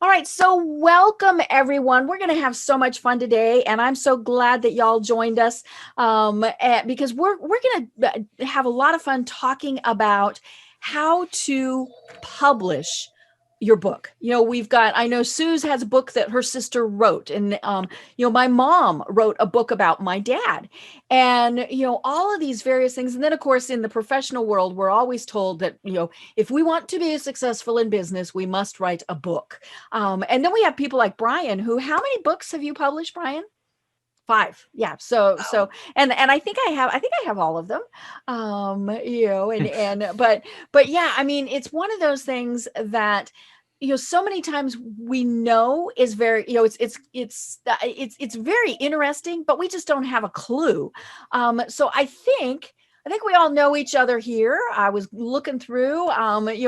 All right, so welcome everyone. We're going to have so much fun today, and I'm so glad that y'all joined us because we're going to have a lot of fun talking about how to publish your book. I know Suze has a book that her sister wrote, and my mom wrote a book about my dad, and all of these various things. And then, of course, in the professional world, we're always told that if we want to be successful in business, we must write a book. And then we have people like Brian, how many books have you published, Brian? 5. Yeah. So, and I have all of them. But yeah, I mean, it's one of those things that, so many times we know is very, it's very interesting, but we just don't have a clue. So I think we all know each other here. I was looking through,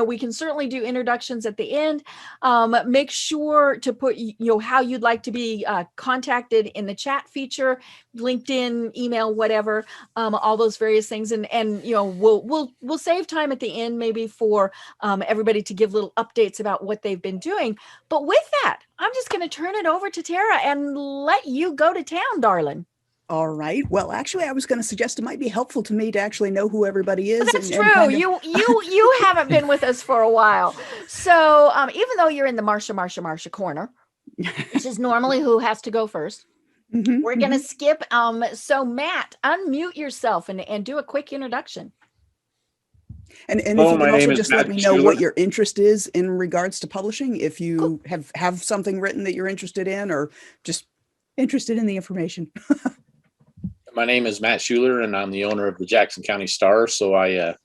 we can certainly do introductions at the end. Make sure to put, how you'd like to be contacted in the chat feature, LinkedIn, email, whatever, all those various things. And we'll save time at the end, maybe for everybody to give little updates about what they've been doing. But with that, I'm just going to turn it over to Tara and let you go to town, darling. All right. Well, actually, I was going to suggest it might be helpful to me to actually know who everybody is. That's true. You haven't been with us for a while. So even though you're in the Marsha corner, which is normally who has to go first, we're going to skip. So Matt, unmute yourself and do a quick introduction. And if you can also just let me know what your interest is in regards to publishing, if you have something written that you're interested in, or just interested in the information. My name is Matt Schuler, and I'm the owner of the Jackson County Star. So I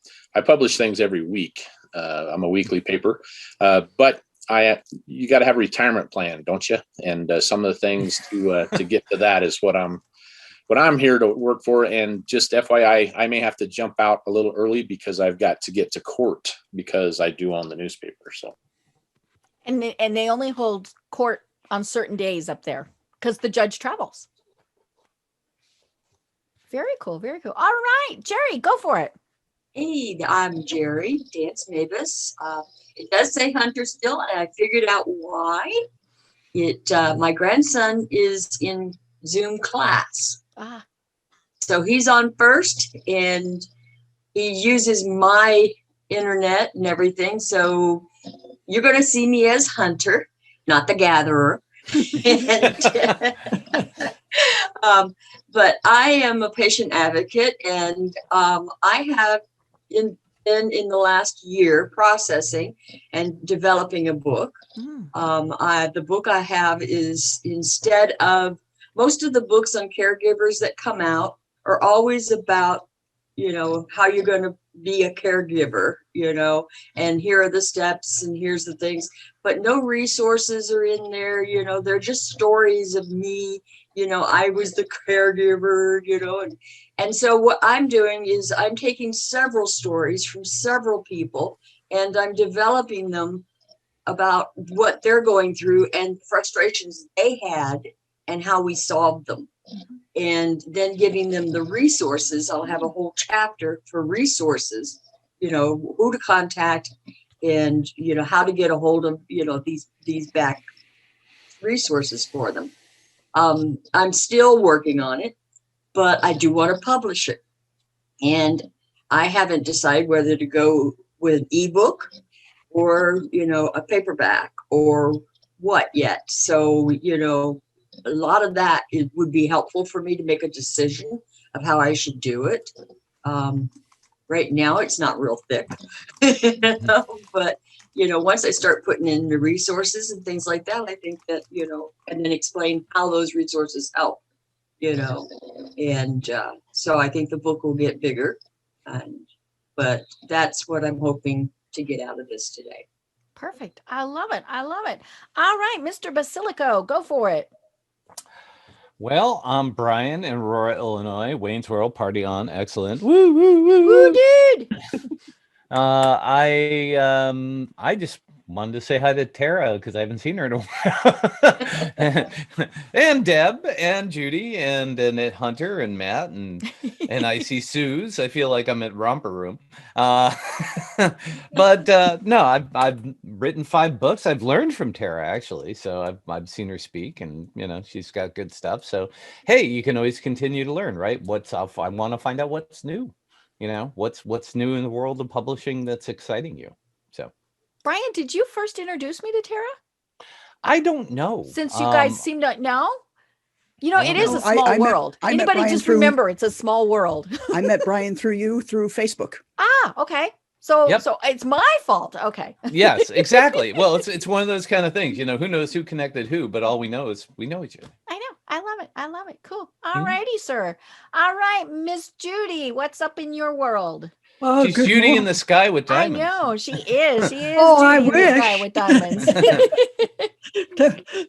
publish things every week. I'm a weekly paper, but you got to have a retirement plan, don't you? And some of the things to get to that is what I'm here to work for. And just FYI, I may have to jump out a little early because I've got to get to court because I do own the newspaper. So, and they only hold court on certain days up there because the judge travels. Very cool. Very cool. All right, Jerry, go for it. Hey, I'm Jerry Dance Mavis. It does say Hunter still, and I figured out why. My grandson is in Zoom class. So he's on first, and he uses my internet and everything. So you're going to see me as Hunter, not the gatherer. But I am a patient advocate, and I have been in the last year processing and developing a book. The book I have is, instead of most of the books on caregivers that come out are always about, how you're going to be a caregiver, and here are the steps and here's the things, but no resources are in there. They're just stories of me. I was the caregiver, and so what I'm doing is I'm taking several stories from several people, and I'm developing them about what they're going through and frustrations they had and how we solved them. And then giving them the resources. I'll have a whole chapter for resources, who to contact and, how to get a hold of, these back resources for them. I'm still working on it, but I do want to publish it. And I haven't decided whether to go with an ebook or, a paperback or what yet. So, a lot of that would be helpful for me to make a decision of how I should do it. Right now, it's not real thick, but, once I start putting in the resources and things like that, I think that, and then explain how those resources help, and so I think the book will get bigger, but that's what I'm hoping to get out of this today. Perfect. I love it. All right, Mr. Basilico, go for it. Well, I'm Brian in Aurora, Illinois. Wayne's World, party on. Excellent. Woo, woo, woo, woo, dude. I just wanted to say hi to Tara because I haven't seen her in a while. and Deb and Judy and Annette Hunter and Matt and I see Suze. I feel like I'm at Romper Room. But no, I've written 5 books. I've learned from Tara, actually. So I've seen her speak, and she's got good stuff. So hey, you can always continue to learn, right? I want to find out what's new. What's new in the world of publishing that's exciting you. So Brian, did you first introduce me to Tara? I don't know. Since you guys seem to know. It is a small world. I Anybody just remember it's a small world. I met Brian through Facebook. Ah, okay. So it's my fault. Okay. Yes, exactly. Well, it's one of those kind of things, who knows who connected who, but all we know is we know each other. I know. I love it. Cool. All righty, sir. All right, Miss Judy, what's up in your world? Oh, she's Judy morning. in the sky with diamonds. I know she is. She is. Oh, Judy I in the sky with diamonds.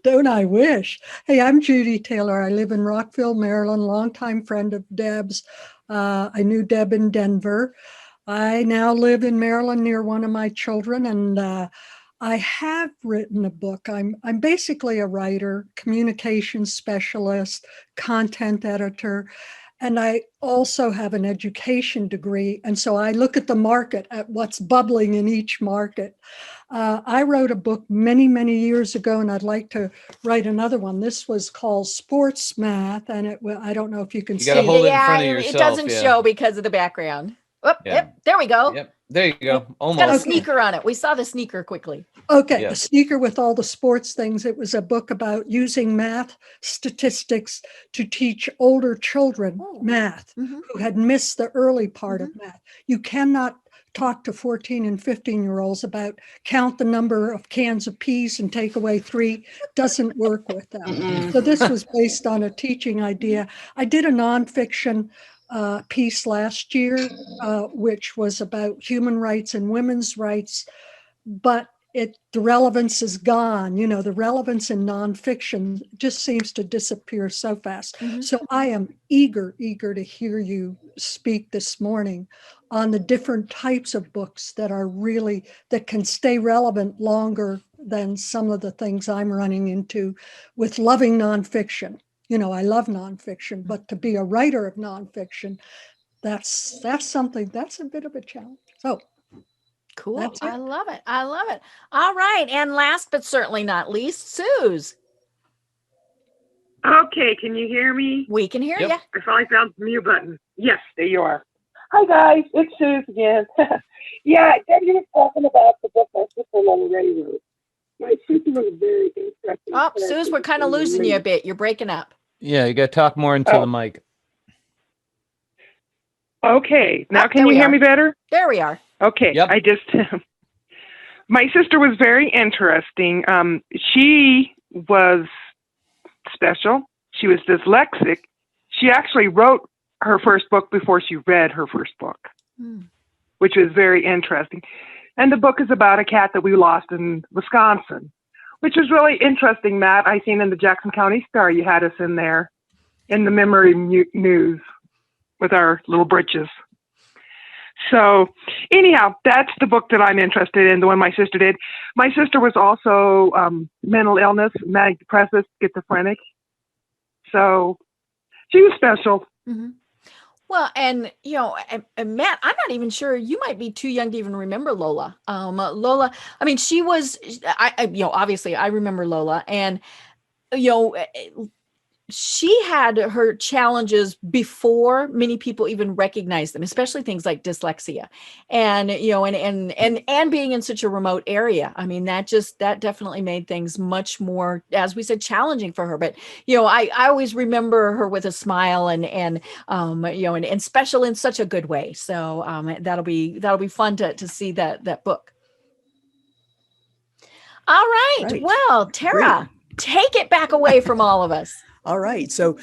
Don't I wish? Hey, I'm Judy Taylor. I live in Rockville, Maryland. Longtime friend of Deb's. I knew Deb in Denver. I now live in Maryland near one of my children, and I have written a book. I'm basically a writer, communications specialist, content editor. And I also have an education degree. And so I look at the market, at what's bubbling in each market. I wrote a book many, many years ago, and I'd like to write another one. This was called Sports Math. And I don't know if you can see it. Hold it in yeah, front of yourself, it doesn't show because of the background. Oh, Yeah. Yep, there we go. Yep, there you go. It's Almost. got a sneaker on it. We saw the sneaker quickly. Okay, Yeah. a sneaker with all the sports things. It was a book about using math statistics to teach older children math Mhm. who had missed the early part of math. You cannot talk to 14 and 15-year-olds about count the number of cans of peas and take away 3. Doesn't work with them. So this was based on a teaching idea. I did a nonfiction piece last year, which was about human rights and women's rights, but the relevance is gone. The relevance in nonfiction just seems to disappear so fast. So I am eager to hear you speak this morning on the different types of books that can stay relevant longer than some of the things I'm running into with loving nonfiction. I love nonfiction, but to be a writer of nonfiction, that's a bit of a challenge. So Cool. that's it. I love it. All right. And last but certainly not least, Suze. Okay, can you hear me? We can hear Yep. you. I finally found the mute button. Yes, there you are. Hi guys, it's Suze again. Yeah, Debbie was talking about the book my sister Lily Ray wrote. My sister was very interesting. Oh, Suze, we're kind of losing you a bit. You're breaking up. Yeah, you got to talk more into the mic. Okay, now Oh, can there you we hear are. me better? There we are. Okay, Yep. My sister was very interesting. She was special. She was dyslexic. She actually wrote her first book before she read her first book, which was very interesting. And the book is about a cat that we lost in Wisconsin, which was really interesting, Matt. I seen in the Jackson County Star, you had us in there in the memory news with our little britches. So anyhow, that's the book that I'm interested in, the one my sister did. My sister was also mental illness, manic depressive, schizophrenic. So she was special. Mm-hmm. Well, and Matt, I'm not even sure, you might be too young to even remember Lola. Lola, I mean, she was, obviously I remember Lola, and she had her challenges before many people even recognized them, especially things like dyslexia, and and being in such a remote area. I mean, that definitely made things much more, as we said, challenging for her. But I always remember her with a smile and special in such a good way. So that'll be fun to see that book. All right. Well, Tara, take it back away from all of us. All right. So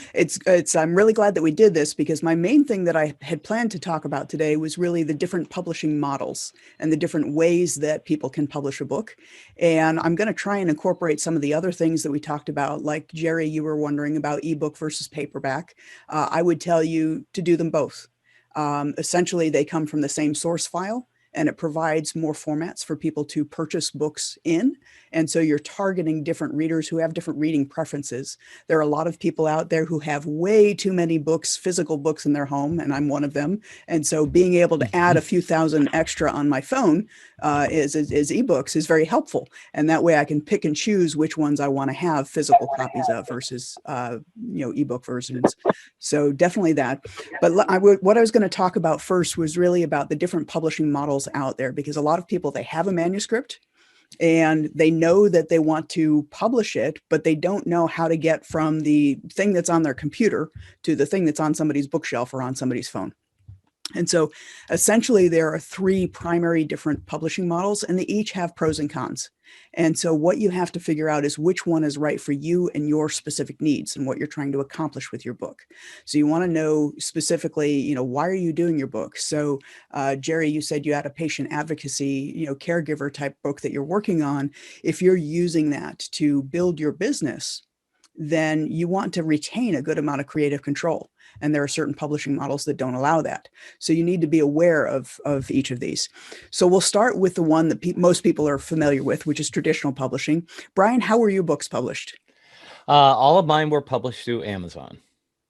I'm really glad that we did this, because my main thing that I had planned to talk about today was really the different publishing models and the different ways that people can publish a book. And I'm going to try and incorporate some of the other things that we talked about, like Jerry, you were wondering about ebook versus paperback. I would tell you to do them both. Essentially, they come from the same source file, and it provides more formats for people to purchase books in. And so you're targeting different readers who have different reading preferences. There are a lot of people out there who have way too many books, physical books in their home, and I'm one of them. And so being able to add a few thousand extra on my phone is ebooks is very helpful. And that way I can pick and choose which ones I want to have physical copies of versus, ebook versions. So definitely that. But what I was going to talk about first was really about the different publishing models out there, because a lot of people, they have a manuscript and they know that they want to publish it, but they don't know how to get from the thing that's on their computer to the thing that's on somebody's bookshelf or on somebody's phone. And so essentially there are three primary different publishing models, and they each have pros and cons. And so what you have to figure out is which one is right for you and your specific needs and what you're trying to accomplish with your book. So you want to know specifically, why are you doing your book? So Jerry, you said you had a patient advocacy, caregiver type book that you're working on. If you're using that to build your business, then you want to retain a good amount of creative control. And there are certain publishing models that don't allow that. So you need to be aware of each of these. So we'll start with the one that most people are familiar with, which is traditional publishing. Brian, how were your books published? All of mine were published through Amazon.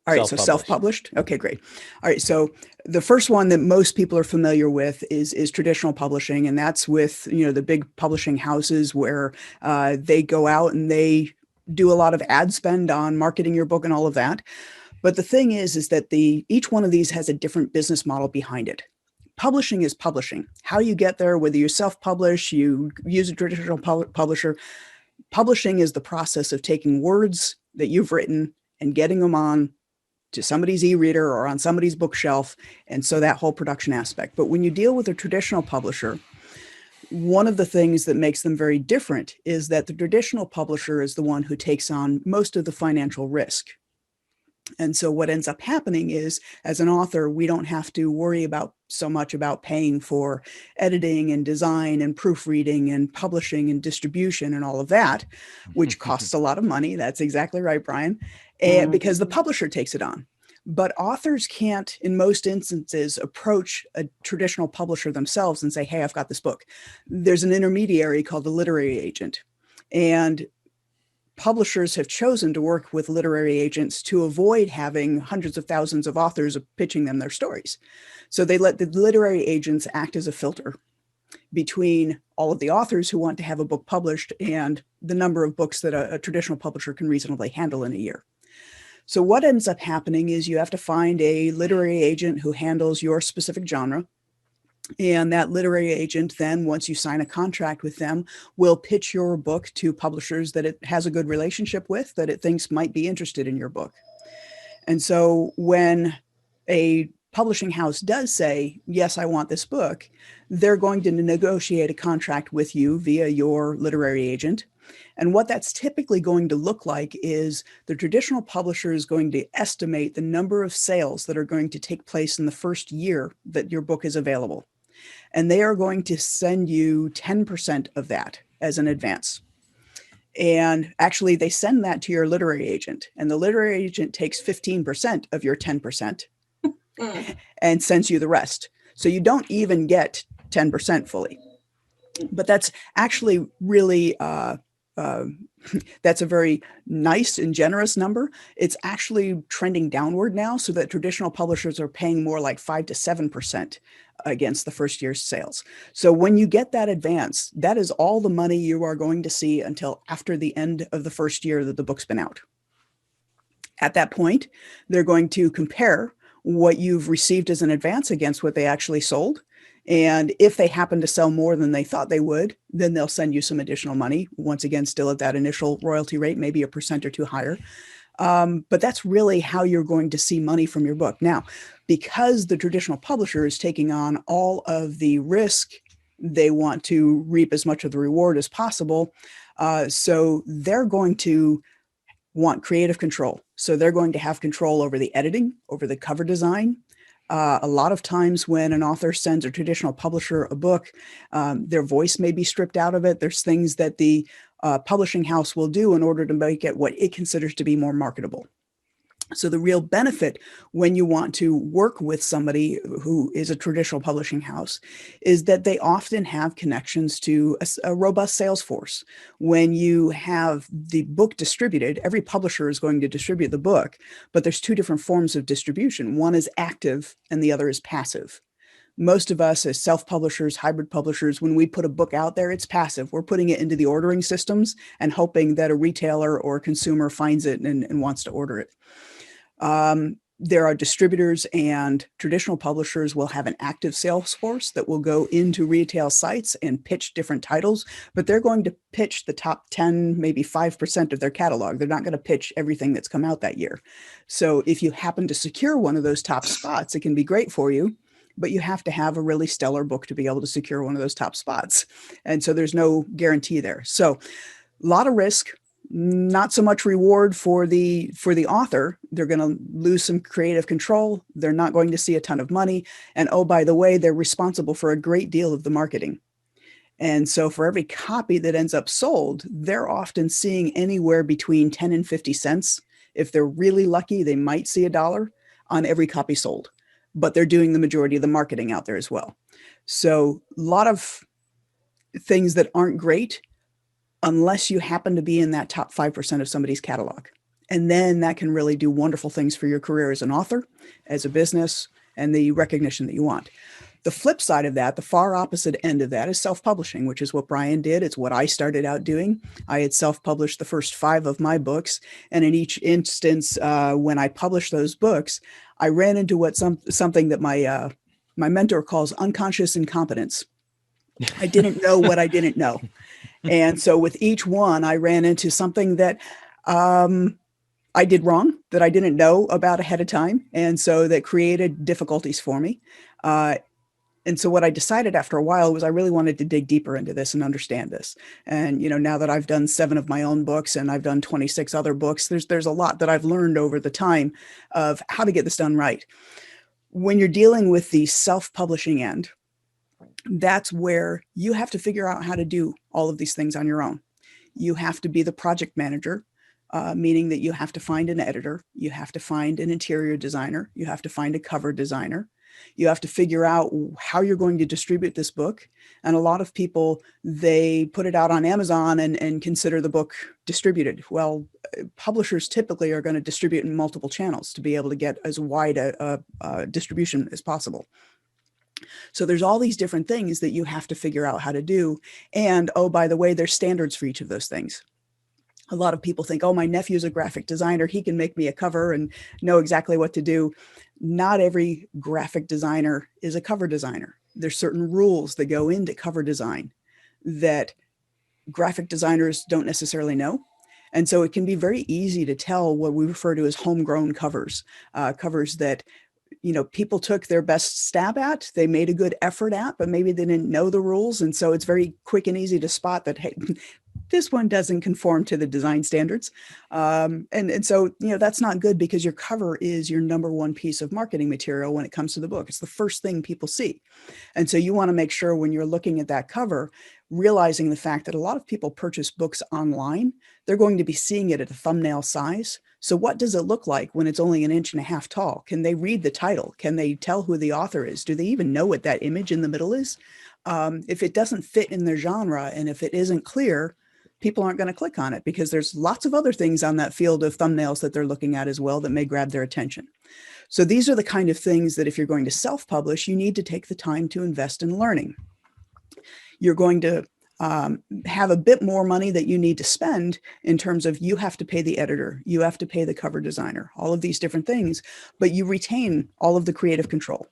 All right, so self-published. Okay, great. All right, so the first one that most people are familiar with is traditional publishing, and that's with the big publishing houses where they go out and they do a lot of ad spend on marketing your book and all of that. But the thing is that each one of these has a different business model behind it. Publishing is publishing. How you get there, whether you self-publish, you use a traditional publisher, publishing is the process of taking words that you've written and getting them on to somebody's e-reader or on somebody's bookshelf. And so that whole production aspect. But when you deal with a traditional publisher, one of the things that makes them very different is that the traditional publisher is the one who takes on most of the financial risk. And so what ends up happening is, as an author, we don't have to worry so much about paying for editing and design and proofreading and publishing and distribution and all of that, which costs a lot of money. That's exactly right, Brian, and because the publisher takes it on. But authors can't, in most instances, approach a traditional publisher themselves and say, hey, I've got this book. There's an intermediary called the literary agent. And publishers have chosen to work with literary agents to avoid having hundreds of thousands of authors pitching them their stories. So they let the literary agents act as a filter between all of the authors who want to have a book published and the number of books that a traditional publisher can reasonably handle in a year. So what ends up happening is you have to find a literary agent who handles your specific genre. And that literary agent then, once you sign a contract with them, will pitch your book to publishers that it has a good relationship with, that it thinks might be interested in your book. And so when a publishing house does say, yes, I want this book, they're going to negotiate a contract with you via your literary agent. And what that's typically going to look like is the traditional publisher is going to estimate the number of sales that are going to take place in the first year that your book is available. And they are going to send you 10% of that as an advance. And actually, they send that to your literary agent. And the literary agent takes 15% of your 10% and sends you the rest. So you don't even get 10% fully. But that's actually really, that's a very nice and generous number. It's actually trending downward now, so that traditional publishers are paying more like 5 to 7% against the first year's sales. So when you get that advance, that is all the money you are going to see until after the end of the first year that the book's been out. At that point, they're going to compare what you've received as an advance against what they actually sold. And if they happen to sell more than they thought they would, then they'll send you some additional money. Once again, still at that initial royalty rate, maybe 1% or 2% higher. But that's really how you're going to see money from your book. Now, because the traditional publisher is taking on all of the risk, they want to reap as much of the reward as possible. So they're going to want creative control. So they're going to have control over the editing, over the cover design. A lot of times when an author sends a traditional publisher a book, their voice may be stripped out of it. There's things that the publishing house will do in order to make it what it considers to be more marketable. So the real benefit when you want to work with somebody who is a traditional publishing house is that they often have connections to a robust sales force. When you have the book distributed, every publisher is going to distribute the book, but there's two different forms of distribution. One is active and the other is passive. Most of us as self-publishers, hybrid publishers, when we put a book out there, it's passive. We're putting it into the ordering systems and hoping that a retailer or a consumer finds it and wants to order it. There are distributors, and traditional publishers will have an active sales force that will go into retail sites and pitch different titles, but they're going to pitch the top 10, maybe 5% of their catalog. They're not going to pitch everything that's come out that year. So if you happen to secure one of those top spots, it can be great for you, but you have to have a really stellar book to be able to secure one of those top spots. And so there's no guarantee there. So a lot of risk, not so much reward for the author. They're going to lose some creative control. They're not going to see a ton of money. And oh, by the way, they're responsible for a great deal of the marketing. And so for every copy that ends up sold, they're often seeing anywhere between 10 and 50 cents. If they're really lucky, they might see $1 on every copy sold, but they're doing the majority of the marketing out there as well. So a lot of things that aren't great unless you happen to be in that top 5% of somebody's catalog. And then that can really do wonderful things for your career as an author, as a business, and the recognition that you want. The flip side of that, the far opposite end of that, is self-publishing, which is what Brian did. It's what I started out doing. I had self-published the first 5 of my books. And in each instance, when I published those books, I ran into something that my mentor calls unconscious incompetence. I didn't know what I didn't know. And so with each one, I ran into something that I did wrong, that I didn't know about ahead of time. And so that created difficulties for me. And so what I decided after a while was I really wanted to dig deeper into this and understand this. And, now that I've done 7 of my own books and I've done 26 other books, there's a lot that I've learned over the time of how to get this done right. When you're dealing with the self-publishing end, that's where you have to figure out how to do all of these things on your own. You have to be the project manager, meaning that you have to find an editor, you have to find an interior designer, you have to find a cover designer, you have to figure out how you're going to distribute this book. And a lot of people, they put it out on Amazon and consider the book distributed. Well, publishers typically are going to distribute in multiple channels to be able to get as wide a distribution as possible. So there's all these different things that you have to figure out how to do. And oh, by the way, there's standards for each of those things. A lot of people think, oh, my nephew's a graphic designer. He can make me a cover and know exactly what to do. Not every graphic designer is a cover designer. There's certain rules that go into cover design that graphic designers don't necessarily know. And so it can be very easy to tell what we refer to as homegrown covers, covers that people took their best stab at, they made a good effort at, but maybe they didn't know the rules. And so it's very quick and easy to spot that, hey, this one doesn't conform to the design standards. And so, that's not good because your cover is your number one piece of marketing material when it comes to the book. It's the first thing people see. And so you want to make sure when you're looking at that cover, realizing the fact that a lot of people purchase books online, they're going to be seeing it at a thumbnail size. So what does it look like when it's only 1.5 inches tall? Can they read the title? Can they tell who the author is? Do they even know what that image in the middle is? If it doesn't fit in their genre and if it isn't clear, people aren't going to click on it because there's lots of other things on that field of thumbnails that they're looking at as well that may grab their attention. So these are the kind of things that if you're going to self-publish, you need to take the time to invest in learning. You're going to have a bit more money that you need to spend in terms of you have to pay the editor, you have to pay the cover designer, all of these different things, but you retain all of the creative control.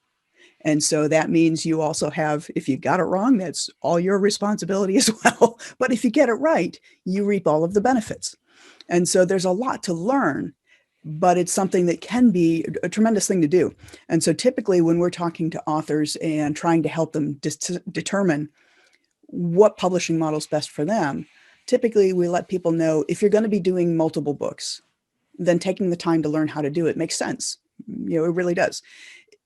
And so that means you also have, if you got it wrong, that's all your responsibility as well. But if you get it right, you reap all of the benefits. And so there's a lot to learn, but it's something that can be a tremendous thing to do. And so typically when we're talking to authors and trying to help them determine what publishing model is best for them, typically we let people know if you're going to be doing multiple books, then taking the time to learn how to do it makes sense. It really does.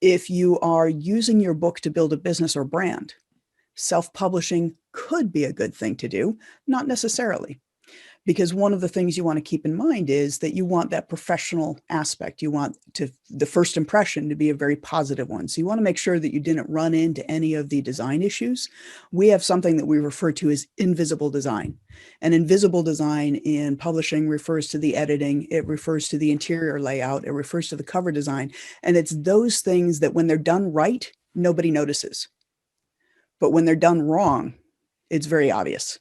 If you are using your book to build a business or brand, self-publishing could be a good thing to do, not necessarily. because one of the things you want to keep in mind is that you want that professional aspect. You want the first impression to be a very positive one. So you want to make sure that you didn't run into any of the design issues. We have something that we refer to as invisible design. And invisible design in publishing refers to the editing, it refers to the interior layout, it refers to the cover design. And it's those things that when they're done right, nobody notices. But when they're done wrong, it's very obvious.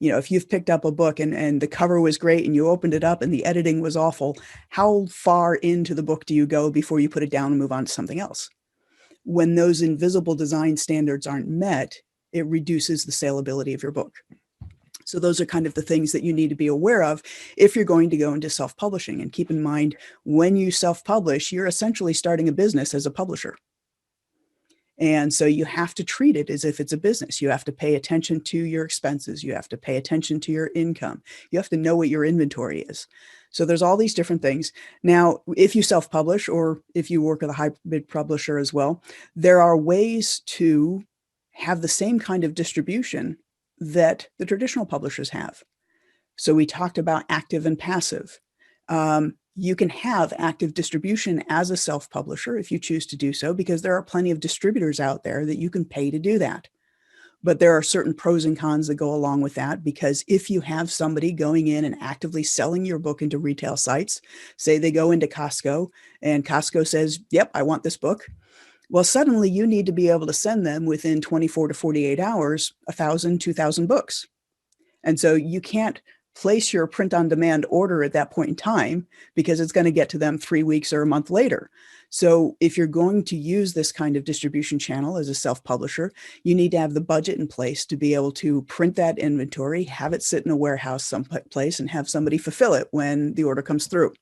If you've picked up a book and the cover was great and you opened it up and the editing was awful, how far into the book do you go before you put it down and move on to something else? When those invisible design standards aren't met, it reduces the saleability of your book. So those are kind of the things that you need to be aware of if you're going to go into self-publishing. And keep in mind, when you self-publish, you're essentially starting a business as a publisher. And so you have to treat it as if it's a business. You have to pay attention to your expenses. You have to pay attention to your income. You have to know what your inventory is. So there's all these different things. Now, if you self-publish or if you work with a hybrid publisher as well, there are ways to have the same kind of distribution that the traditional publishers have. So we talked about active and passive. You can have active distribution as a self-publisher if you choose to do so, because there are plenty of distributors out there that you can pay to do that. But there are certain pros and cons that go along with that, because if you have somebody going in and actively selling your book into retail sites, say they go into Costco and Costco says, yep, I want this book. Well, suddenly you need to be able to send them within 24 to 48 hours, 1,000, 2,000 books. And so you can't place your print on demand order at that point in time, because it's going to get to them 3 weeks or a month later. So if you're going to use this kind of distribution channel as a self-publisher, you need to have the budget in place to be able to print that inventory, have it sit in a warehouse someplace, and have somebody fulfill it when the order comes through.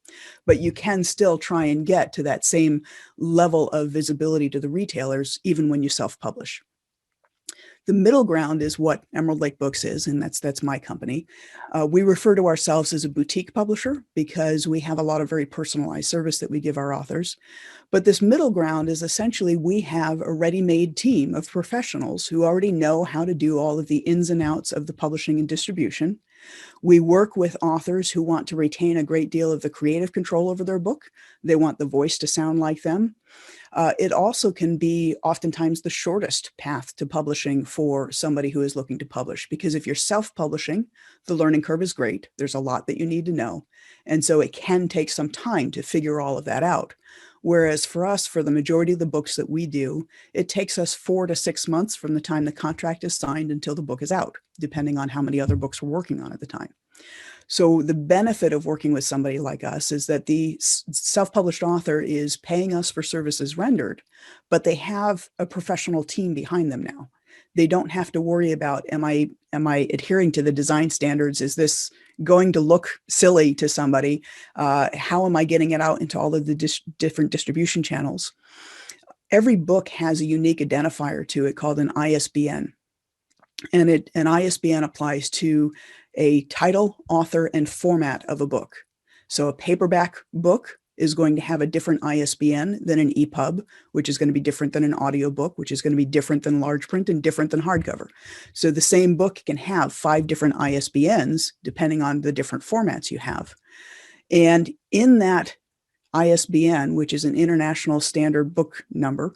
But you can still try and get to that same level of visibility to the retailers, even when you self-publish. The middle ground is what Emerald Lake Books is, and that's my company. We refer to ourselves as a boutique publisher because we have a lot of very personalized service that we give our authors. But this middle ground is essentially we have a ready-made team of professionals who already know how to do all of the ins and outs of the publishing and distribution. We work with authors who want to retain a great deal of the creative control over their book. They want the voice to sound like them. It also can be oftentimes the shortest path to publishing for somebody who is looking to publish, because if you're self-publishing, the learning curve is great. There's a lot that you need to know. And so it can take some time to figure all of that out. Whereas for us, for the majority of the books that we do, it takes us 4 to 6 months from the time the contract is signed until the book is out, depending on how many other books we're working on at the time. So the benefit of working with somebody like us is that the self-published author is paying us for services rendered, but they have a professional team behind them now. They don't have to worry about, am I adhering to the design standards? Is this going to look silly to somebody? How am I getting it out into all of the different distribution channels? Every book has a unique identifier to it called an ISBN. And an ISBN applies to a title, author, and format of a book. So a paperback book is going to have a different ISBN than an EPUB, which is going to be different than an audiobook, which is going to be different than large print and different than hardcover. So the same book can have 5 different ISBNs depending on the different formats you have. And in that ISBN, which is an International Standard Book Number,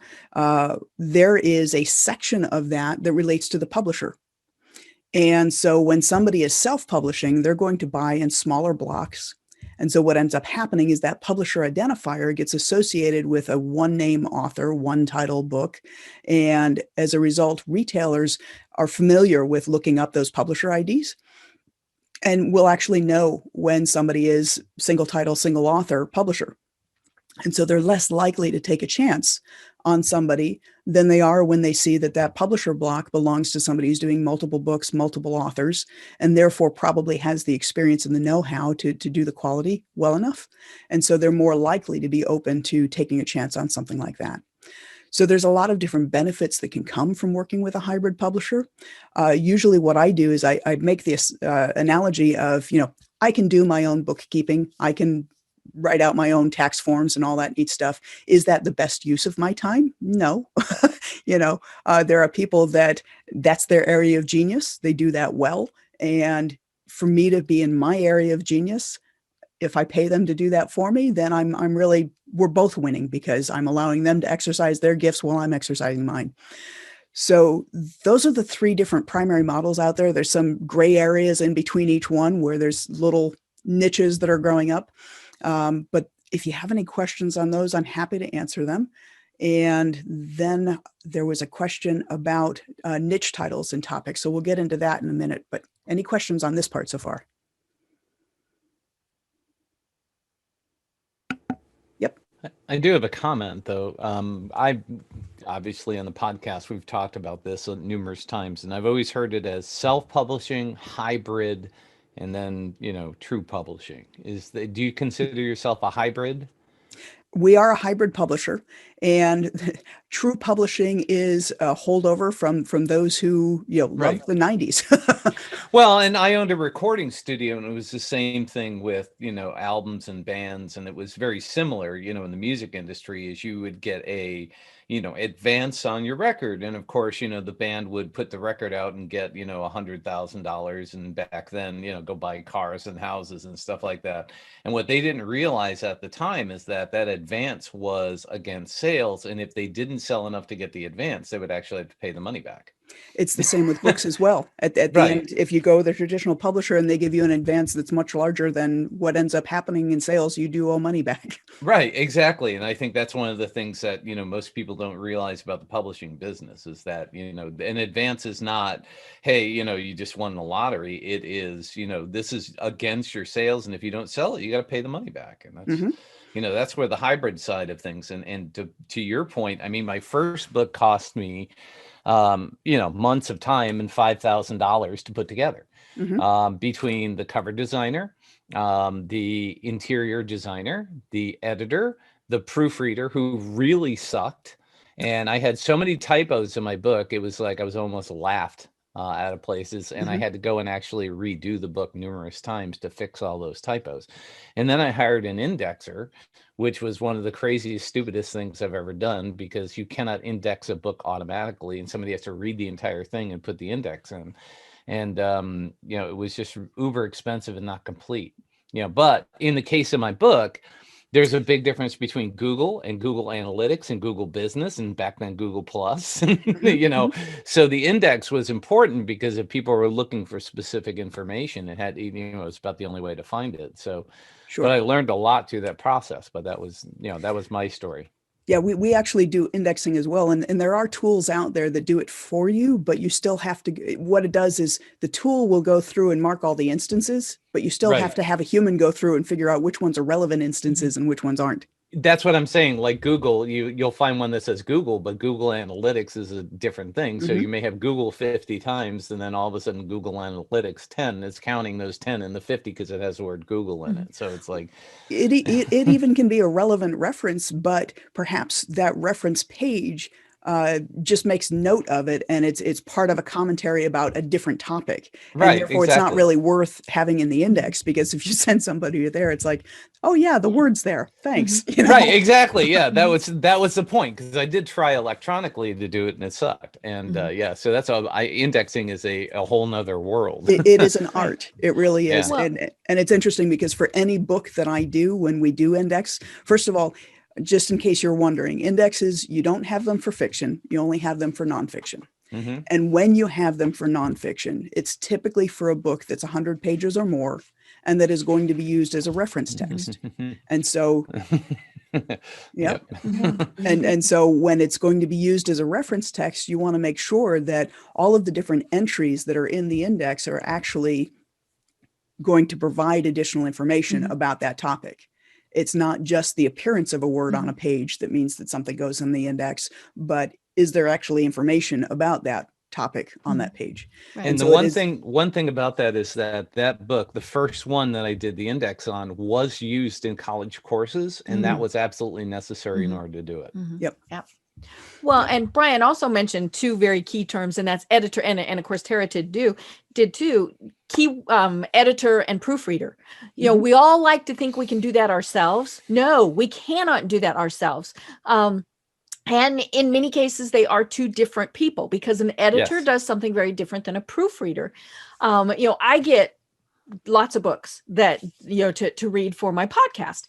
there is a section of that relates to the publisher. And so when somebody is self-publishing, they're going to buy in smaller blocks. And so what ends up happening is that publisher identifier gets associated with a one-name author, one-title book. And as a result, retailers are familiar with looking up those publisher IDs and will actually know when somebody is single title, single author publisher. And so they're less likely to take a chance on somebody than they are when they see that that publisher block belongs to somebody who's doing multiple books, multiple authors, and therefore probably has the experience and the know-how to do the quality well enough. And so they're more likely to be open to taking a chance on something like that. So there's a lot of different benefits that can come from working with a hybrid publisher. Usually what I do is I make this analogy of, I can do my own bookkeeping. I can write out my own tax forms and all that neat stuff. Is that the best use of my time? No. There are people that's their area of genius. They do that well. And for me to be in my area of genius, if I pay them to do that for me, then we're both winning because I'm allowing them to exercise their gifts while I'm exercising mine. So those are the three different primary models out there. There's some gray areas in between each one where there's little niches that are growing up. But if you have any questions on those, I'm happy to answer them. And then there was a question about niche titles and topics. So we'll get into that in a minute. But any questions on this part so far? Yep. I do have a comment, though. I obviously on the podcast, we've talked about this numerous times, and I've always heard it as self-publishing, hybrid, and then, true publishing. Do you consider yourself a hybrid? We are a hybrid publisher, and true publishing is a holdover from those who Right. love the 90s. Well, and I owned a recording studio, and it was the same thing with albums and bands, and it was very similar. In the music industry, is you would get a advance on your record, and of course, the band would put the record out and get $100,000, and back then go buy cars and houses and stuff like that. And what they didn't realize at the time is that advance was against sales, and if they didn't sell enough to get the advance, they would actually have to pay the money back. It's the same with books as well. At the Right. end, if you go the traditional publisher and they give you an advance that's much larger than what ends up happening in sales, you do owe money back. Right, exactly. And I think that's one of the things that, most people don't realize about the publishing business is that, an advance is not, hey, you just won the lottery. It is, this is against your sales. And if you don't sell it, you got to pay the money back. And that's, that's where the hybrid side of things. And to your point, I mean, my first book cost me, months of time and $5,000 to put together, between the cover designer, the interior designer, the editor, the proofreader, who really sucked. And I had so many typos in my book. It was like I was almost laughed out of places, and I had to go and actually redo the book numerous times to fix all those typos. And then I hired an indexer, which was one of the craziest, stupidest things I've ever done, because you cannot index a book automatically, and somebody has to read the entire thing and put the index in. And, it was just uber expensive and not complete, but in the case of my book, there's a big difference between Google and Google Analytics and Google Business, and back then Google Plus. So the index was important because if people were looking for specific information, it had, it was about the only way to find it. So, Sure. But I learned a lot through that process. But that was, that was my story. Yeah, we actually do indexing as well. And there are tools out there that do it for you, but you still have to, what it does is the tool will go through and mark all the instances, but you still have to have a human go through and figure out which ones are relevant instances and which ones aren't. That's what I'm saying. Like Google, you'll find one that says Google, but Google Analytics is a different thing. So you may have Google 50 times, and then all of a sudden Google Analytics 10 is counting those 10 in the 50 because it has the word Google in it. So it's like it even can be a relevant reference, but perhaps that reference page just makes note of it, and it's part of a commentary about a different topic. Right. And therefore, it's not really worth having in the index, because if you send somebody there, it's like, oh yeah, the word's there. Thanks. Right. Exactly. Yeah. That was the point, because I did try electronically to do it and it sucked. And so that's how indexing is a whole nother world. It is an art. It really is. Yeah. And it's interesting because for any book that I do, when we do index, first of all, just in case you're wondering, indexes, you don't have them for fiction. You only have them for nonfiction. And when you have them for nonfiction, it's typically for a book that's 100 pages or more, and that is going to be used as a reference text. And so, and so when it's going to be used as a reference text, you want to make sure that all of the different entries that are in the index are actually going to provide additional information about that topic. It's not just the appearance of a word on a page that means that something goes in the index, but is there actually information about that topic on that page? Right. And so the one thing about that is that book, the first one that I did the index on, was used in college courses, and that was absolutely necessary in order to do it. Yep. Well, and Brian also mentioned two very key terms, and that's editor, and of course Tara did too. Key editor and proofreader. We all like to think we can do that ourselves. No, we cannot do that ourselves. And in many cases, they are two different people, because an editor does something very different than a proofreader. I get lots of books that, to read for my podcast.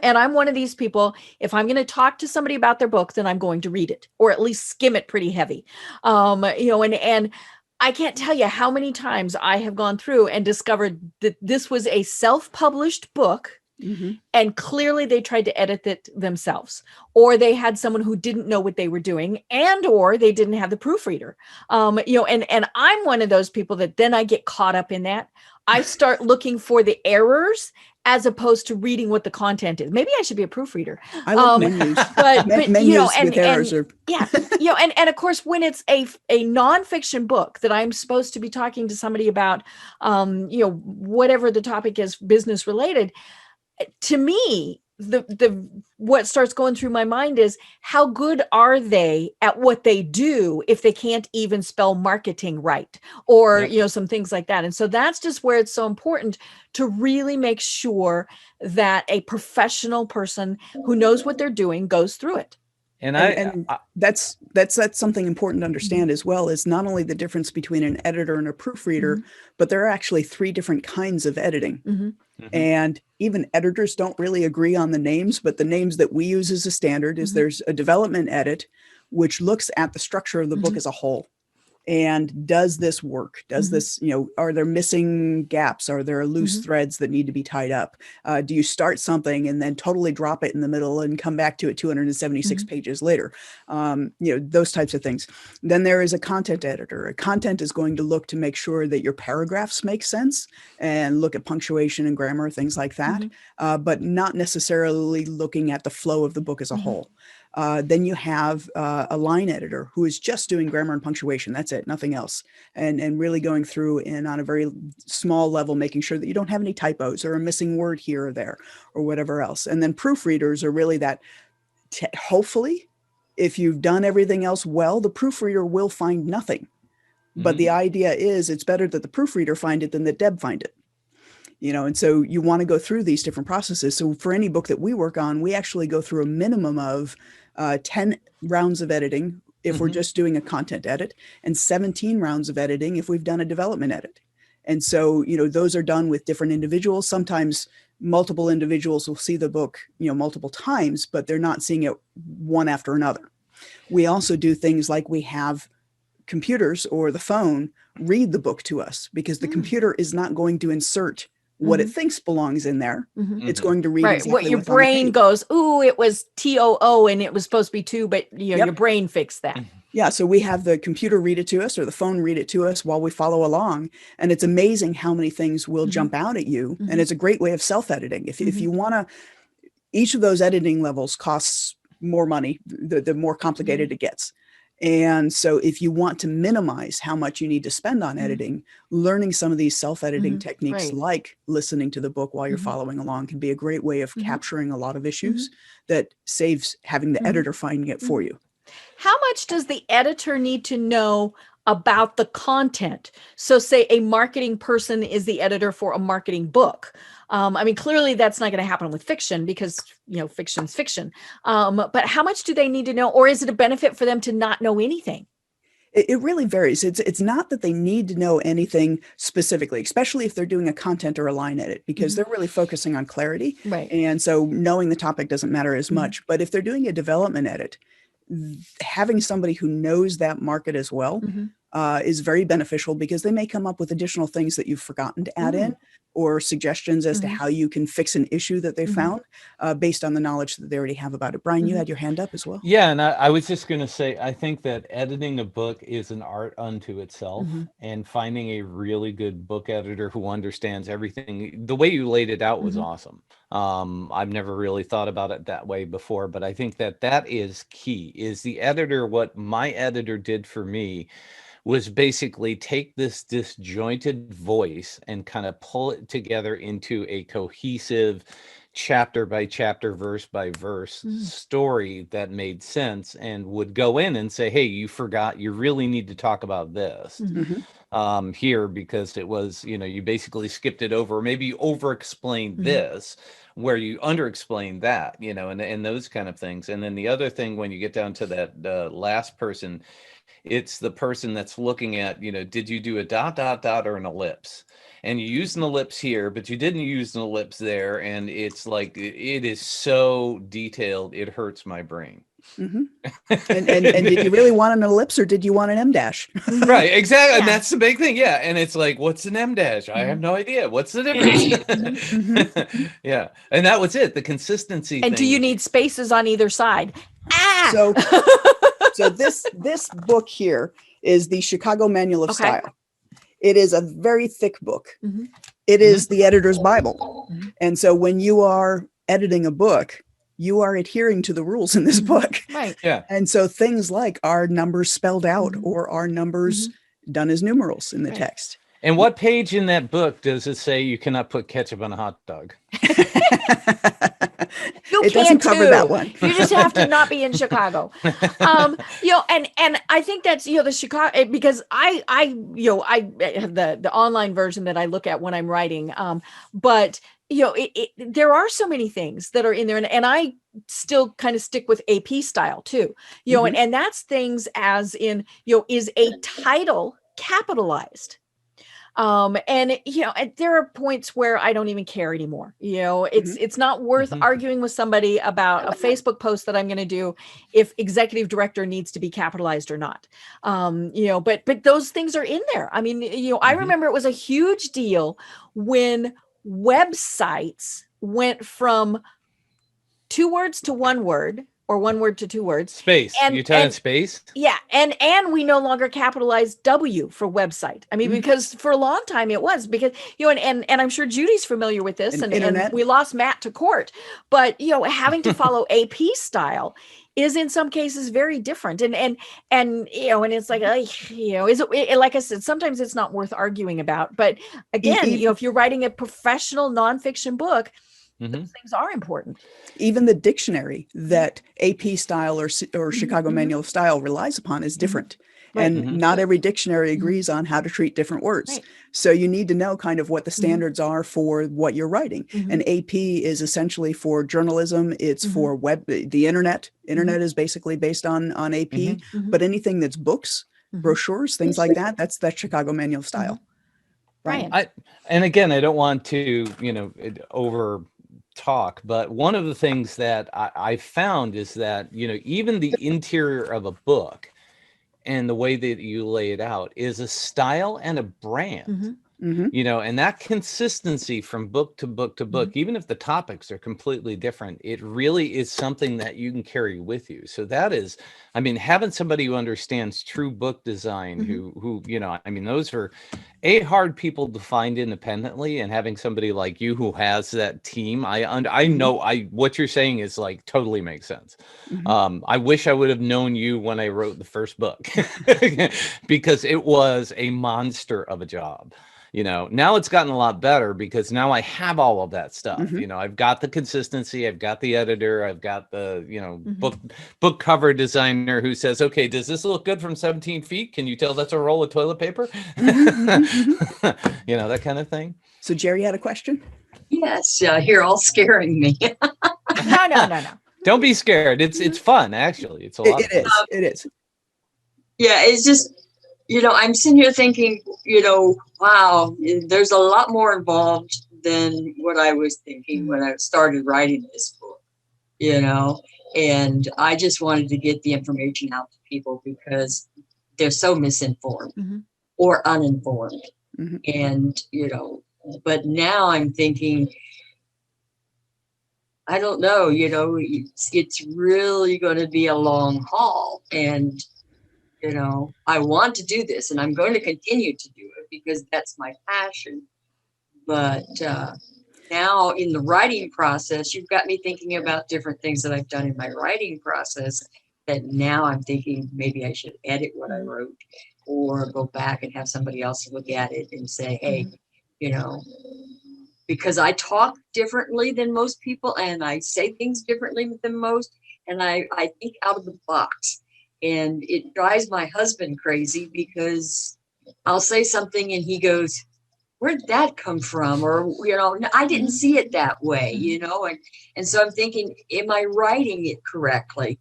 And I'm one of these people, if I'm going to talk to somebody about their book, then I'm going to read it, or at least skim it pretty heavy. And I can't tell you how many times I have gone through and discovered that this was a self-published book. Mm-hmm. And clearly they tried to edit it themselves, or they had someone who didn't know what they were doing, and or they didn't have the proofreader. And I'm one of those people that then I get caught up in that. I start looking for the errors as opposed to reading what the content is. Maybe I should be a proofreader. I like menus. But menus with errors are yeah, and of course, when it's a nonfiction book that I'm supposed to be talking to somebody about, whatever the topic is, business related. To me, the what starts going through my mind is, how good are they at what they do if they can't even spell marketing right, or some things like that. And so that's just where it's so important to really make sure that a professional person who knows what they're doing goes through it. And that's something important to understand as well, is not only the difference between an editor and a proofreader, Mm-hmm. but there are actually 3 different kinds of editing. Mm-hmm. Mm-hmm. And even editors don't really agree on the names, but the names that we use as a standard is Mm-hmm. there's a development edit, which looks at the structure of the book Mm-hmm. as a whole. And does this work? Does Mm-hmm. this, are there missing gaps? Are there loose Mm-hmm. threads that need to be tied up? Do you start something and then totally drop it in the middle and come back to it 276 Mm-hmm. pages later? Those types of things. Then there is a content editor. A content is going to look to make sure that your paragraphs make sense and look at punctuation and grammar, things like that, but not necessarily looking at the flow of the book as a Mm-hmm. whole. Then you have a line editor who is just doing grammar and punctuation. That's it, nothing else. And really going through and on a very small level, making sure that you don't have any typos or a missing word here or there or whatever else. And then proofreaders are really that, hopefully, if you've done everything else well, the proofreader will find nothing. But the idea is it's better that the proofreader find it than that Deb find it. And so you want to go through these different processes. So for any book that we work on, we actually go through a minimum of 10 rounds of editing if we're just doing a content edit, and 17 rounds of editing if we've done a development edit. And so, those are done with different individuals. Sometimes multiple individuals will see the book, multiple times, but they're not seeing it one after another. We also do things like we have computers or the phone read the book to us, because the computer is not going to insert what it thinks belongs in there. Mm-hmm. It's going to read exactly what your what's on the brain page. goes, ooh, it was TOO and it was supposed to be 2, but your brain fixed that. Yeah, so we have the computer read it to us or the phone read it to us while we follow along. And it's amazing how many things will jump out at you. And it's a great way of self-editing. If you want to, each of those editing levels costs more money, the more complicated it gets. And so if you want to minimize how much you need to spend on editing, learning some of these self-editing techniques, Right. like listening to the book while you're following along, can be a great way of capturing a lot of issues that saves having the editor finding it for you. How much does the editor need to know about the content? So say a marketing person is the editor for a marketing book. Clearly that's not going to happen with fiction, because, fiction's fiction. But how much do they need to know? Or is it a benefit for them to not know anything? It really varies. It's not that they need to know anything specifically, especially if they're doing a content or a line edit, because they're really focusing on clarity. Right. And so knowing the topic doesn't matter as much. But if they're doing a development edit, having somebody who knows that market as well is very beneficial, because they may come up with additional things that you've forgotten to add in, or suggestions as to how you can fix an issue that they found based on the knowledge that they already have about it. Brian, you had your hand up as well. Yeah, and I was just going to say, I think that editing a book is an art unto itself, and finding a really good book editor who understands everything. The way you laid it out was awesome. I've never really thought about it that way before, but I think that is key. Is the editor, what my editor did for me was basically take this disjointed voice and kind of pull it together into a cohesive chapter by chapter, verse by verse story that made sense, and would go in and say, hey, you forgot, you really need to talk about this here, because it was, you basically skipped it over, or maybe you over explained this where you under explained that, and those kind of things. And then the other thing, when you get down to that last person, It's the person that's looking at, did you do a dot, dot, dot, or an ellipse? And you used an ellipse here, but you didn't use an ellipse there. And it's like, it is so detailed, it hurts my brain. Mm-hmm. And did you really want an ellipse or did you want an M dash? Right, exactly. Yeah. And that's the big thing. Yeah. And it's like, what's an M dash? I have no idea. What's the difference? Yeah. And that was it. The consistency. And do you need spaces on either side? So this book here is the Chicago Manual of Style. It is a very thick book. Mm-hmm. It is the editor's Bible. Mm-hmm. And so when you are editing a book, you are adhering to the rules in this book. Right. Yeah. And so things like, are numbers spelled out or are numbers done as numerals in the text? And what page in that book does it say you cannot put ketchup on a hot dog? It doesn't cover that one. You just have to not be in Chicago. And I think that's, the Chicago, because I have the online version that I look at when I'm writing. But there are so many things that are in there, and I still kind of stick with AP style too, and that's things as in, is a title capitalized? And there are points where I don't even care anymore. It's not worth arguing with somebody about a Facebook post that I'm going to do if executive director needs to be capitalized or not. But those things are in there. I mean, I remember it was a huge deal when websites went from 2 words to 1 word, or 1 word to 2 words. Space. You're talking space? Yeah. And we no longer capitalize W for website. I mean, because for a long time it was, because, and I'm sure Judy's familiar with this, and we lost Matt to court, but, having to follow AP style is in some cases very different. And it's like, is it, like I said, sometimes it's not worth arguing about, but again, if you're writing a professional nonfiction book, those things are important. Even the dictionary that AP style or Chicago Manual of Style relies upon is different. Right. And not every dictionary agrees on how to treat different words. Right. So you need to know kind of what the standards are for what you're writing. And AP is essentially for journalism. It's for the internet. Internet is basically based on AP, but anything that's books, brochures, things like that, that's Chicago Manual of Style. Right. And again, I don't want to, over talk, but one of the things that I found is that, even the interior of a book and the way that you lay it out is a style and a brand. And that consistency from book to book to book, even if the topics are completely different, it really is something that you can carry with you. So that is, having somebody who understands true book design, who those are hard people to find independently, and having somebody like you who has that team, I know what you're saying is like totally makes sense. I wish I would have known you when I wrote the first book because it was a monster of a job. Now it's gotten a lot better because now I have all of that stuff. I've got the consistency, I've got the editor, I've got the, book cover designer who says, okay, does this look good from 17 feet? Can you tell that's a roll of toilet paper? That kind of thing. So Jerry had a question? Yes, you're all scaring me. No. Don't be scared. It's fun, actually. It's a lot. It is. Yeah, it's just, I'm sitting here thinking, wow, there's a lot more involved than what I was thinking when I started writing this book, and I just wanted to get the information out to people because they're so misinformed or uninformed. And, but now I'm thinking, I don't know, it's really going to be a long haul. And, I want to do this and I'm going to continue to do it because that's my passion. But now in the writing process, you've got me thinking about different things that I've done in my writing process that now I'm thinking maybe I should edit what I wrote or go back and have somebody else look at it and say, hey, because I talk differently than most people and I say things differently than most, and I think out of the box. And it drives my husband crazy because I'll say something and he goes, where'd that come from? Or, I didn't see it that way, and so I'm thinking, am I writing it correctly?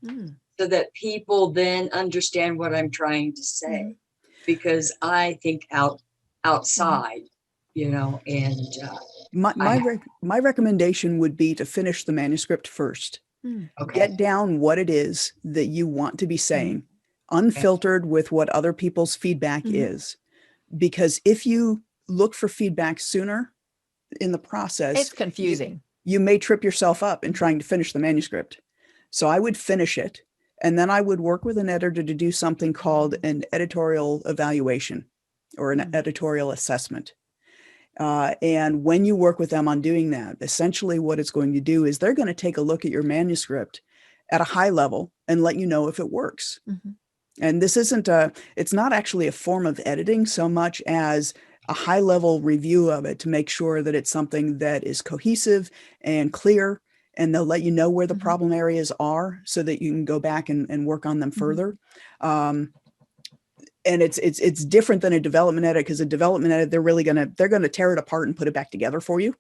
so that people then understand what I'm trying to say, because I think outside, and My my recommendation would be to finish the manuscript first. okay. Get down what it is that you want to be saying, unfiltered with what other people's feedback is. Because if you look for feedback sooner in the process, It's confusing. You may trip yourself up in trying to finish the manuscript. So I would finish it, and then I would work with an editor to do something called an editorial evaluation or an editorial assessment. And when you work with them on doing that, essentially what it's going to do is they're going to take a look at your manuscript at a high level and let you know if it works. And this it's not actually a form of editing so much as a high level review of it to make sure that it's something that is cohesive and clear. And they'll let you know where the problem areas are so that you can go back and work on them further. And it's different than a development edit, because a development edit, they're gonna tear it apart and put it back together for you.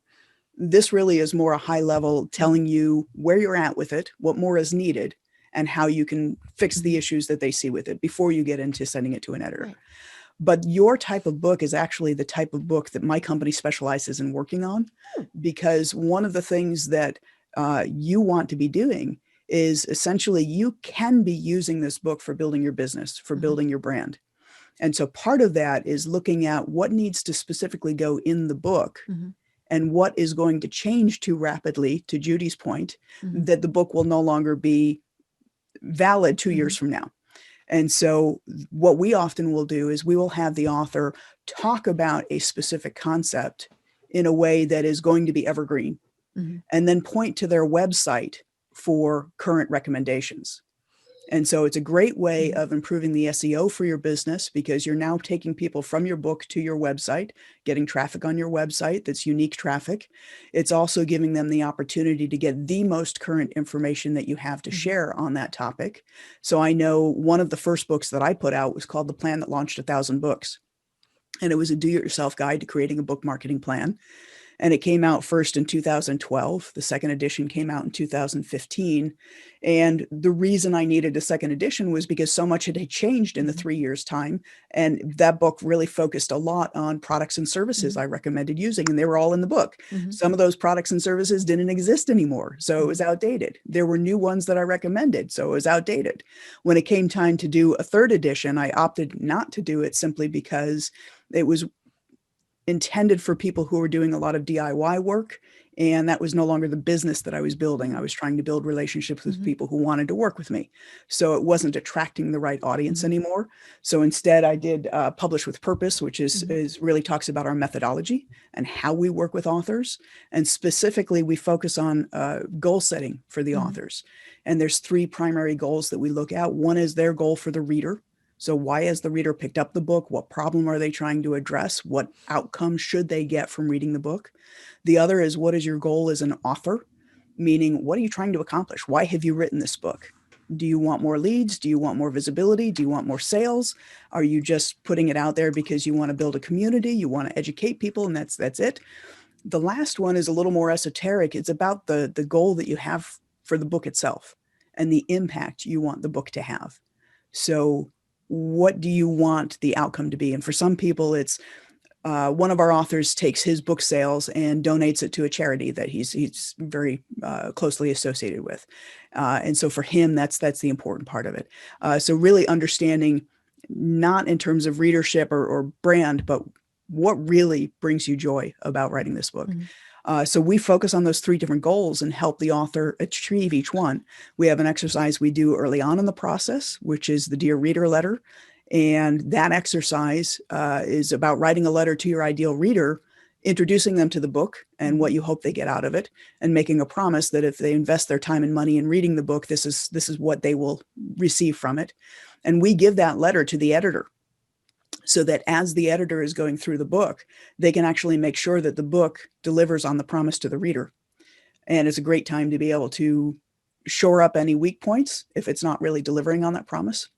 This really is more a high level, telling you where you're at with it, what more is needed, and how you can fix the issues that they see with it before you get into sending it to an editor. Right. But your type of book is actually the type of book that my company specializes in working on, because one of the things that you want to be doing is essentially you can be using this book for building your business, for building your brand. And so part of that is looking at what needs to specifically go in the book and what is going to change too rapidly, to Judy's point, that the book will no longer be valid 2 years from now. And so what we often will do is we will have the author talk about a specific concept in a way that is going to be evergreen, and then point to their website for current recommendations. And so it's a great way of improving the SEO for your business, because you're now taking people from your book to your website, getting traffic on your website that's unique traffic. It's also giving them the opportunity to get the most current information that you have to share on that topic. So I know one of the first books that I put out was called The Plan That Launched 1,000 Books. And it was a do-it-yourself guide to creating a book marketing plan. And it came out first in 2012. The second edition came out in 2015. And the reason I needed a second edition was because so much had changed in the 3 years' time. And that book really focused a lot on products and services I recommended using, and they were all in the book. Some of those products and services didn't exist anymore, so it was outdated. There were new ones that I recommended, so it was outdated. When it came time to do a third edition, I opted not to do it simply because it was intended for people who were doing a lot of DIY work. And that was no longer the business that I was building. I was trying to build relationships with people who wanted to work with me. So it wasn't attracting the right audience anymore. So instead I did Publish with Purpose, which is really talks about our methodology and how we work with authors. And specifically, we focus on goal setting for the authors. And there's 3 primary goals that we look at. One is their goal for the reader. So why has the reader picked up the book? What problem are they trying to address? What outcome should they get from reading the book? The other is, what is your goal as an author? Meaning, what are you trying to accomplish? Why have you written this book? Do you want more leads? Do you want more visibility? Do you want more sales? Are you just putting it out there because you want to build a community? You want to educate people, and that's it. The last one is a little more esoteric. It's about the goal that you have for the book itself and the impact you want the book to have. So what do you want the outcome to be? And for some people, it's one of our authors takes his book sales and donates it to a charity that he's very closely associated with. And so for him, that's the important part of it. So really understanding, not in terms of readership or brand, but what really brings you joy about writing this book. So we focus on those 3 different goals and help the author achieve each one. We have an exercise we do early on in the process, which is the Dear Reader letter. And that exercise is about writing a letter to your ideal reader, introducing them to the book and what you hope they get out of it, and making a promise that if they invest their time and money in reading the book, this is what they will receive from it. And we give that letter to the editor, so that as the editor is going through the book, they can actually make sure that the book delivers on the promise to the reader. And it's a great time to be able to shore up any weak points if it's not really delivering on that promise.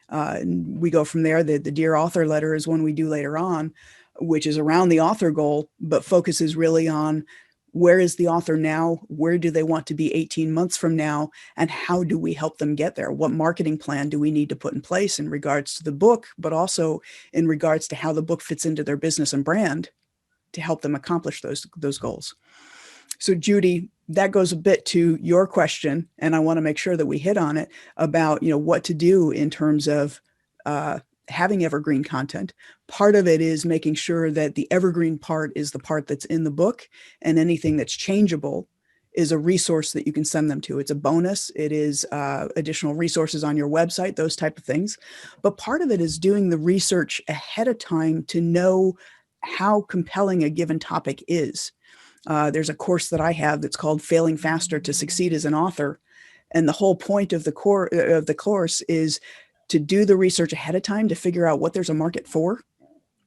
And we go from there. The Dear Author letter is one we do later on, which is around the author goal, but focuses really on Where is the author now? Where do they want to be 18 months from now? And how do we help them get there? What marketing plan do we need to put in place in regards to the book, but also in regards to how the book fits into their business and brand to help them accomplish those goals? So Judy, that goes a bit to your question, and I want to make sure that we hit on it about, what to do in terms of having evergreen content. Part of it is making sure that the evergreen part is the part that's in the book, and anything that's changeable is a resource that you can send them to. It's a bonus. It is additional resources on your website, those type of things. But part of it is doing the research ahead of time to know how compelling a given topic is. There's a course that I have that's called Failing Faster to Succeed as an Author. And the whole point of the course is to do the research ahead of time to figure out what there's a market for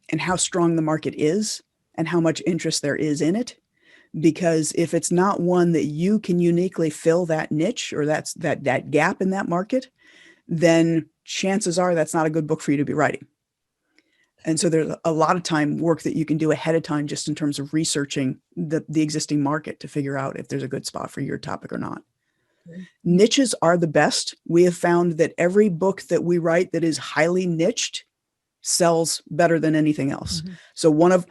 and how strong the market is and how much interest there is in it. Because if it's not one that you can uniquely fill that niche or that gap in that market, then chances are that's not a good book for you to be writing. And so there's a lot of time work that you can do ahead of time just in terms of researching the existing market to figure out if there's a good spot for your topic or not. Niches are the best. We have found that every book that we write that is highly niched sells better than anything else. Mm-hmm. So one of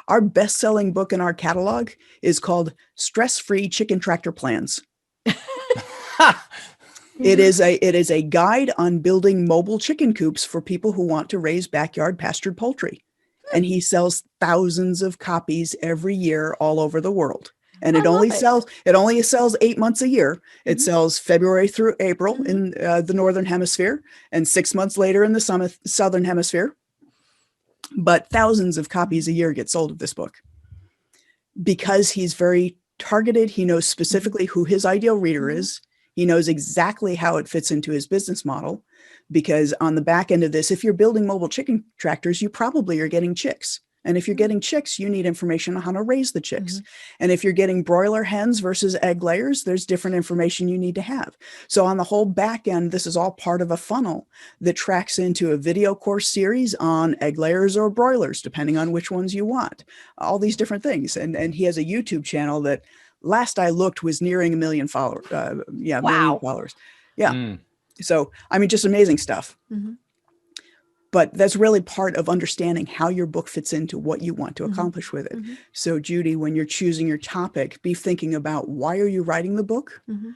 our best-selling book in our catalog is called Stress-Free Chicken Tractor Plans. It is a guide on building mobile chicken coops for people who want to raise backyard pastured poultry. And he sells thousands of copies every year all over the world. And it only sells 8 months a year. It mm-hmm. sells February through April mm-hmm. in the Northern Hemisphere and 6 months later in the Southern Hemisphere. But thousands of copies a year get sold of this book because he's very targeted. He knows specifically who his ideal reader mm-hmm. is. He knows exactly how it fits into his business model, because on the back end of this, if you're building mobile chicken tractors, you probably are getting chicks. And if you're getting chicks, you need information on how to raise the chicks. Mm-hmm. And if you're getting broiler hens versus egg layers, there's different information you need to have. So on the whole back end, this is all part of a funnel that tracks into a video course series on egg layers or broilers, depending on which ones you want. All these different things. And he has a YouTube channel that last I looked was nearing 1 million followers. Wow. 1 million followers. Yeah. Mm. So, I mean, just amazing stuff. Mm-hmm. But that's really part of understanding how your book fits into what you want to accomplish mm-hmm. with it. Mm-hmm. So, Judy, when you're choosing your topic, be thinking about, why are you writing the book? Mm-hmm.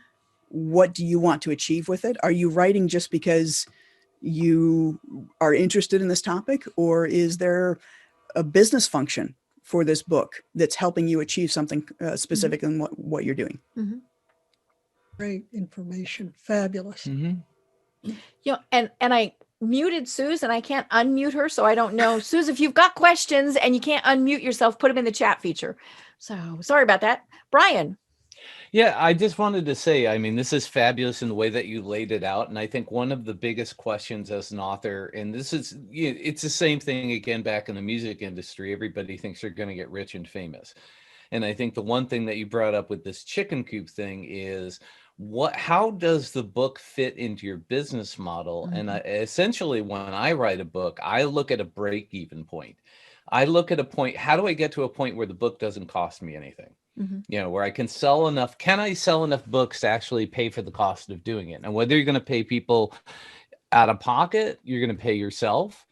What do you want to achieve with it? Are you writing just because you are interested in this topic, or is there a business function for this book that's helping you achieve something specific mm-hmm. in what you're doing? Mm-hmm. Great information. Fabulous. Mm-hmm. And I muted Suze and I can't unmute her, so I don't know. Suze, if you've got questions and you can't unmute yourself, put them in the chat feature. So sorry about that. Brian. Yeah, I just wanted to say, I mean, this is fabulous in the way that you laid it out. And I think one of the biggest questions as an author, and this is, it's the same thing again back in the music industry, everybody thinks they're going to get rich and famous. And I think the one thing that you brought up with this chicken coop thing is, how does the book fit into your business model? Mm-hmm. And essentially, when I write a book, I look at a break-even point. I look at a point, how do I get to a point where the book doesn't cost me anything? Mm-hmm. Where I can sell enough. Can I sell enough books to actually pay for the cost of doing it? And whether you're going to pay people out of pocket, you're going to pay yourself.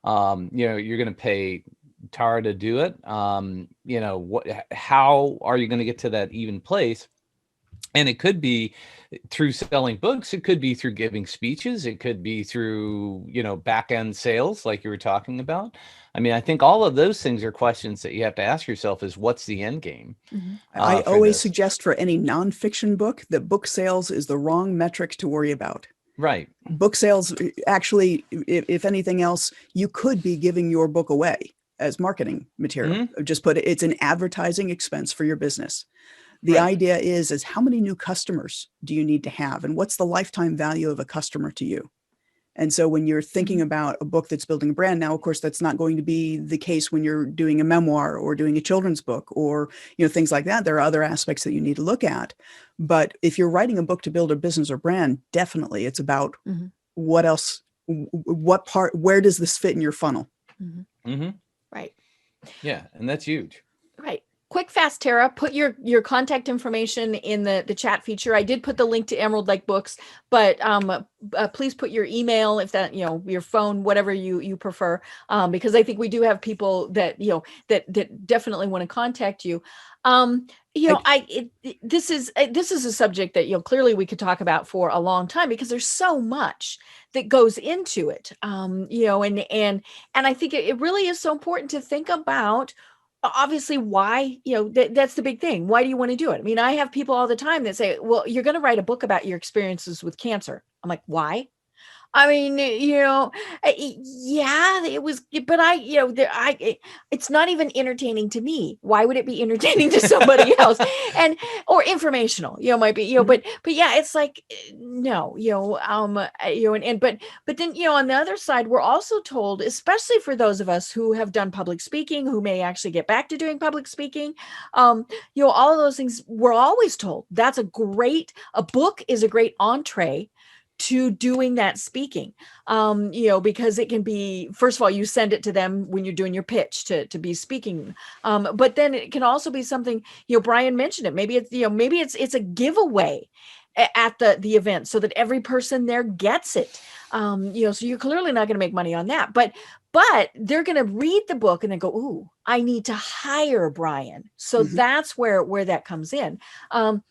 You're going to pay Tara to do it. How are you going to get to that even place? And it could be through selling books. It could be through giving speeches. It could be through, back end sales, like you were talking about. I mean, I think all of those things are questions that you have to ask yourself is, what's the end game? Mm-hmm. I always suggest for any nonfiction book that book sales is the wrong metric to worry about. Right. Book sales, actually, if anything else, you could be giving your book away as marketing material. Mm-hmm. Just put it, it's an advertising expense for your business. The idea is how many new customers do you need to have? And what's the lifetime value of a customer to you? And so when you're thinking about a book that's building a brand, now, of course, that's not going to be the case when you're doing a memoir or doing a children's book or, things like that. There are other aspects that you need to look at. But if you're writing a book to build a business or brand, definitely it's about what else, what part, where does this fit in your funnel? Mm-hmm. Mm-hmm. Right. Yeah. And that's huge. Right. quick, fast, Tara, put your contact information in the chat feature. I did put the link to Emerald Lake Books, but please put your email, if that, your phone, whatever you prefer, because I think we do have people that, that definitely want to contact you. This is a subject that, clearly we could talk about for a long time, because there's so much that goes into it. And I think it really is so important to think about, obviously, why, that's the big thing. Why do you want to do it? I mean, I have people all the time that say, well, you're going to write a book about your experiences with cancer. I'm like, why? I mean, yeah, it was, but it's not even entertaining to me. Why would it be entertaining to somebody else? Or informational, might be, but yeah, it's like, no, but then, on the other side, we're also told, especially for those of us who have done public speaking, who may actually get back to doing public speaking, all of those things, we're always told a book is a great entree to doing that speaking, because it can be, first of all, you send it to them when you're doing your pitch to be speaking. But then it can also be something, Brian mentioned it. Maybe it's a giveaway at the event, so that every person there gets it. So you're clearly not going to make money on that, but they're going to read the book and then go, ooh, I need to hire Brian. So that's where that comes in. But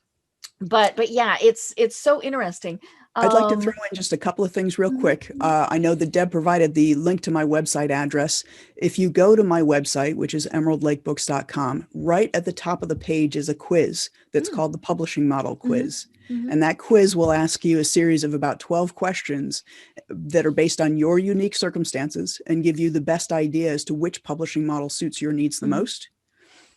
yeah, it's so interesting. I'd like to throw in just a couple of things real quick. I know that Deb provided the link to my website address. If you go to my website, which is emeraldlakebooks.com, right at the top of the page is a quiz that's called the Publishing Model Quiz. And that quiz will ask you a series of about 12 questions that are based on your unique circumstances and give you the best idea as to which publishing model suits your needs the most,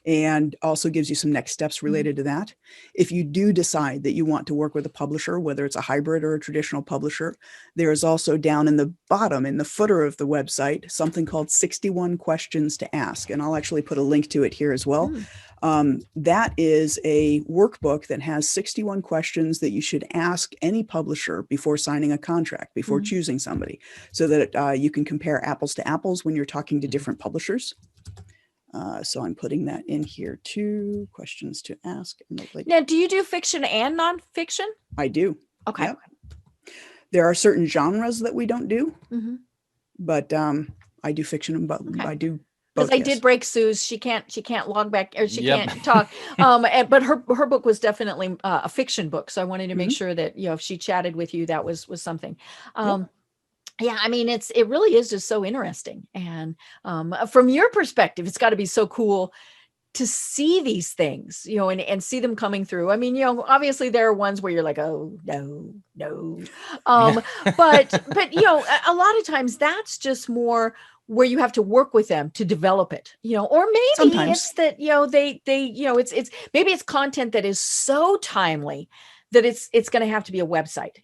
and also gives you some next steps related to that. If you do decide that you want to work with a publisher, whether it's a hybrid or a traditional publisher, there is also down in the bottom, in the footer of the website, something called 61 Questions to Ask. And I'll actually put a link to it here as well. That is a workbook that has 61 questions that you should ask any publisher before signing a contract, before choosing somebody, so that you can compare apples to apples when you're talking to different publishers. So I'm putting that in here too. Questions to ask. Now, do you do fiction and nonfiction? I do. Okay. Yep. There are certain genres that we don't do, but I do fiction, but I do both. Because I did break Sue's. She can't log back, or she can't talk. But her book was definitely a fiction book. So I wanted to make sure that, if she chatted with you, that was something. Yeah, I mean, it really is just so interesting. And from your perspective, it's got to be so cool to see these things, and see them coming through. I mean, obviously there are ones where you're like, oh, no. But a lot of times that's just more where you have to work with them to develop it, or maybe sometimes it's that, it's maybe it's content that is so timely that it's going to have to be a website,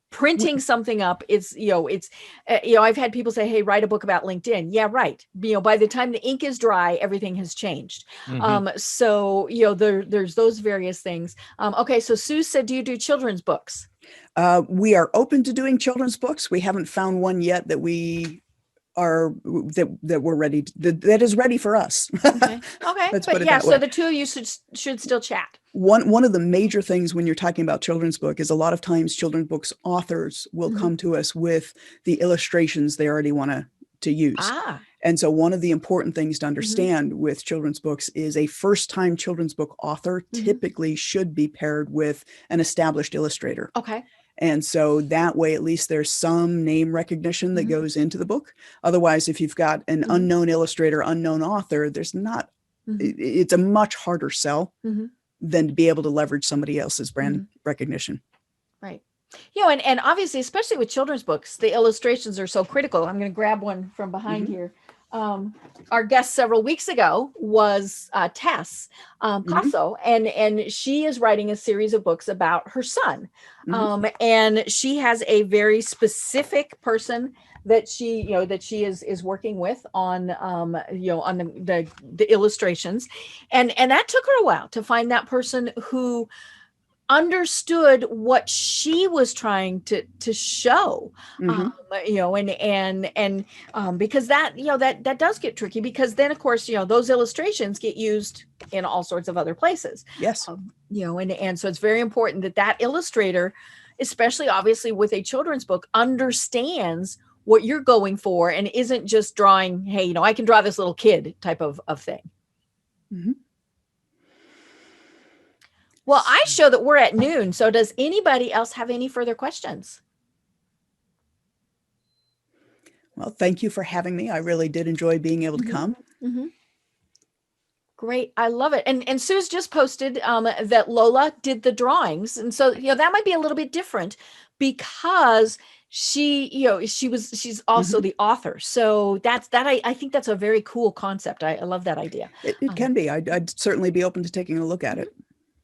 printing something up. I've had people say, hey, write a book about LinkedIn. Yeah, right. By the time the ink is dry, everything has changed. So, there's those various things. Okay. So Sue said, do you do children's books? We are open to doing children's books. We haven't found one yet that we're ready that is ready for us. Okay. But yeah, so the two of you should still chat. One of the major things when you're talking about children's book is a lot of times children's books authors will come to us with the illustrations they already want to use. And so one of the important things to understand with children's books is a first-time children's book author typically should be paired with an established illustrator. Okay. And so that way, at least there's some name recognition that goes into the book. Otherwise, if you've got an unknown illustrator, unknown author, there's not, it's a much harder sell than to be able to leverage somebody else's brand recognition. Right. And obviously, especially with children's books, the illustrations are so critical. I'm going to grab one from behind here. Our guest several weeks ago was Tess Paso, and she is writing a series of books about her son. And she has a very specific person that she is working with on the illustrations, and that took her a while to find that person who understood what she was trying to show. Mhm. Because that, that does get tricky, because then of course, those illustrations get used in all sorts of other places. Yes. And so it's very important that that illustrator, especially obviously with a children's book, understands what you're going for and isn't just drawing, hey, I can draw this little kid type of thing. Mhm. Well, I show that we're at noon. So does anybody else have any further questions? Well, thank you for having me. I really did enjoy being able to come. Mm-hmm. Great. I love it. And Sue's just posted that Lola did the drawings. And so, that might be a little bit different because she's also the author. So I think that's a very cool concept. I love that idea. It can be. I'd certainly be open to taking a look at it.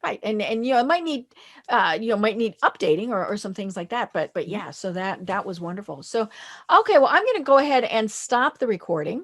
Right. And it might need updating or some things like that. But yeah, so that was wonderful. So, okay, well, I'm going to go ahead and stop the recording.